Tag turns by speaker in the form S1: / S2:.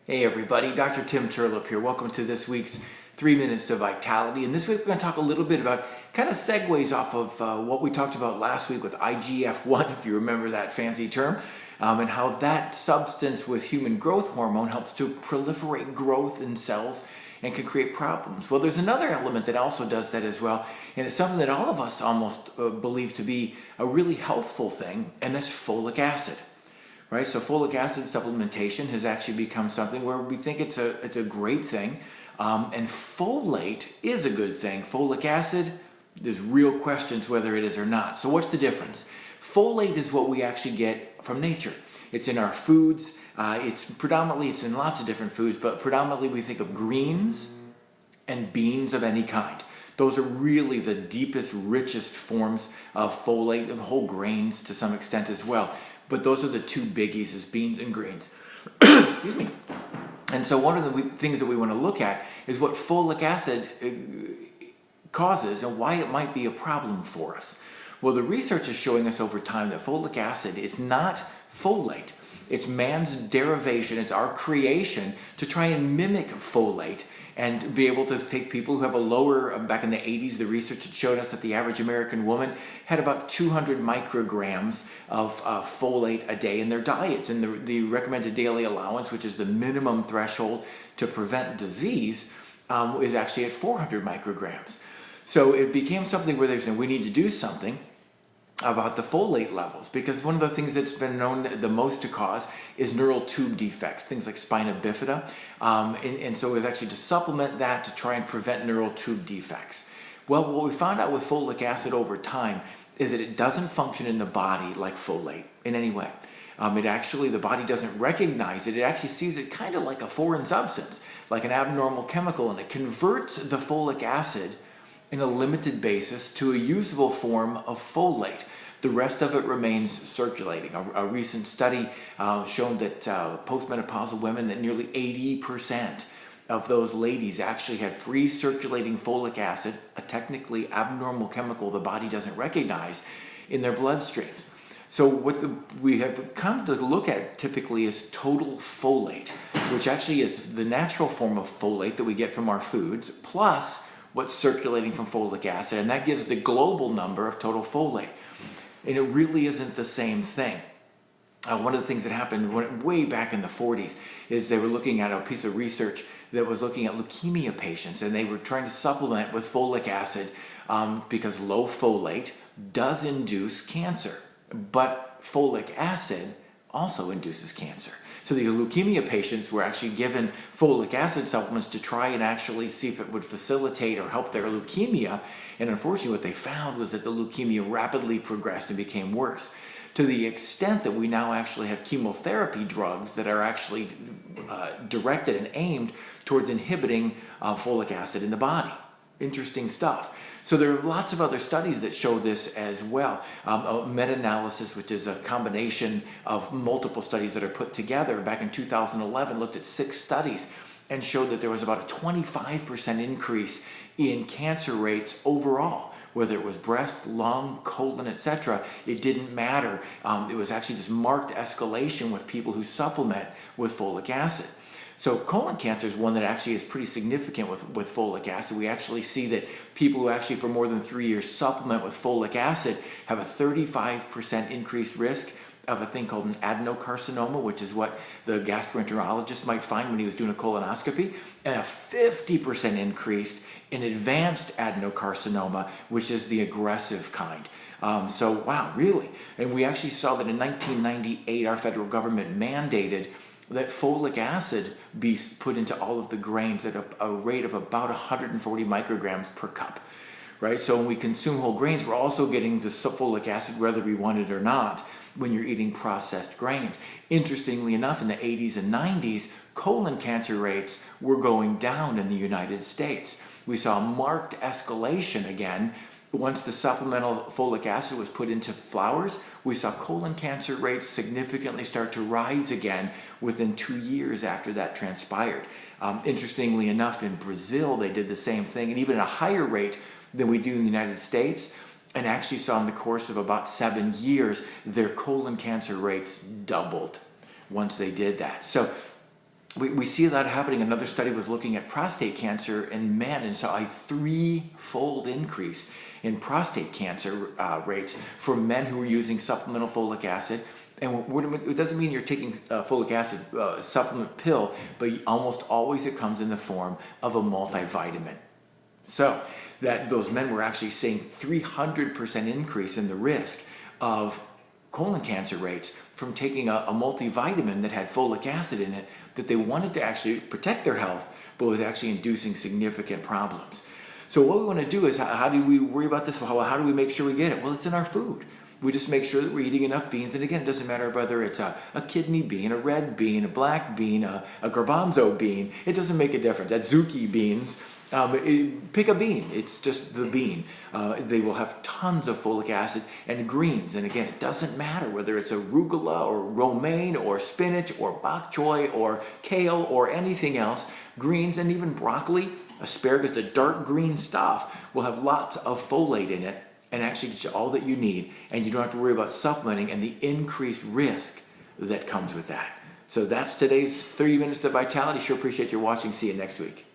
S1: Hey everybody, Dr. Tim Turlip here. Welcome to this week's 3 Minutes to Vitality. And this week we're going to talk a little bit about kind of segues off of what we talked about last week with IGF-1, if you remember that fancy term, and how that substance with human growth hormone helps to proliferate growth in cells and can create problems. Well, there's another element that also does that as well, and it's something that all of us almost believe to be a really healthful thing, and that's folic acid. Right, so folic acid supplementation has actually become something where we think it's a great thing, and folate is a good thing. Folic acid, there's real questions whether it is or not. So what's the difference? Folate is what we actually get from nature. It's in our foods. It's in lots of different foods, but predominantly we think of greens and beans of any kind. Those are really the deepest, richest forms of folate, and whole grains to some extent as well. But those are the two biggies, is beans and greens. Excuse me. And so one of the things that we want to look at is what folic acid causes and why it might be a problem for us. Well, the research is showing us over time that folic acid is not folate. It's man's derivation, it's our creation to try and mimic folate and be able to take people who have a lower, back in the 80s, the research had showed us that the average American woman had about 200 micrograms of folate a day in their diets. And the recommended daily allowance, which is the minimum threshold to prevent disease, is actually at 400 micrograms. So it became something where they said, we need to do something about the folate levels, because one of the things that's been known the most to cause is neural tube defects, things like spina bifida, and so it was actually to supplement that to try and prevent neural tube defects. Well, what we found out with folic acid over time is that it doesn't function in the body like folate in any way. The body doesn't recognize it. It actually sees it kind of like a foreign substance, like an abnormal chemical, and it converts the folic acid in a limited basis to a usable form of folate. The rest of it remains circulating. A recent study showed that postmenopausal women, that nearly 80% of those ladies actually had free circulating folic acid, a technically abnormal chemical the body doesn't recognize, in their bloodstreams. So what we have come to look at typically is total folate, which actually is the natural form of folate that we get from our foods, plus what's circulating from folic acid, and that gives the global number of total folate. And it really isn't the same thing. One of the things that happened way back in the 40s is they were looking at a piece of research that was looking at leukemia patients, and they were trying to supplement with folic acid because low folate does induce cancer, but folic acid also induces cancer. So the leukemia patients were actually given folic acid supplements to try and actually see if it would facilitate or help their leukemia. And unfortunately, what they found was that the leukemia rapidly progressed and became worse, to the extent that we now actually have chemotherapy drugs that are actually directed and aimed towards inhibiting folic acid in the body. Interesting stuff. So there are lots of other studies that show this as well. A meta-analysis, which is a combination of multiple studies that are put together back in 2011, looked at 6 studies and showed that there was about a 25% increase in cancer rates overall, whether it was breast, lung, colon, etc. It didn't matter. It was actually this marked escalation with people who supplement with folic acid. So colon cancer is one that actually is pretty significant with folic acid. We actually see that people who actually for more than 3 years supplement with folic acid have a 35% increased risk of a thing called an adenocarcinoma, which is what the gastroenterologist might find when he was doing a colonoscopy, and a 50% increase in advanced adenocarcinoma, which is the aggressive kind. So wow, really? And we actually saw that in 1998, our federal government mandated that folic acid be put into all of the grains at a rate of about 140 micrograms per cup, right? So when we consume whole grains, we're also getting the folic acid whether we want it or not when you're eating processed grains. Interestingly enough, in the 80s and 90s, colon cancer rates were going down in the United States. We saw a marked escalation again. Once the supplemental folic acid was put into flours, we saw colon cancer rates significantly start to rise again within 2 years after that transpired. Interestingly enough, in Brazil, they did the same thing, and even at a higher rate than we do in the United States, and actually saw in the course of about 7 years, their colon cancer rates doubled once they did that. So we see that happening. Another study was looking at prostate cancer in men and saw a 3-fold increase in prostate cancer rates for men who were using supplemental folic acid. And it doesn't mean you're taking folic acid supplement pill, but almost always it comes in the form of a multivitamin. So that those men were actually seeing 300% increase in the risk of colon cancer rates from taking a multivitamin that had folic acid in it, that they wanted to actually protect their health, but was actually inducing significant problems. So what we want to do is, how do we worry about this? How do we make sure we get it? Well, it's in our food. We just make sure that we're eating enough beans. And again, it doesn't matter whether it's a kidney bean, a red bean, a black bean, a garbanzo bean. It doesn't make a difference. Adzuki beans, pick a bean. It's just the bean. They will have tons of folic acid and greens. And again, it doesn't matter whether it's arugula or romaine or spinach or bok choy or kale or anything else. Greens and even broccoli, asparagus, the dark green stuff will have lots of folate in it and actually get you all that you need. And you don't have to worry about supplementing and the increased risk that comes with that. So that's today's 30 Minutes to Vitality. Sure appreciate you watching. See you next week.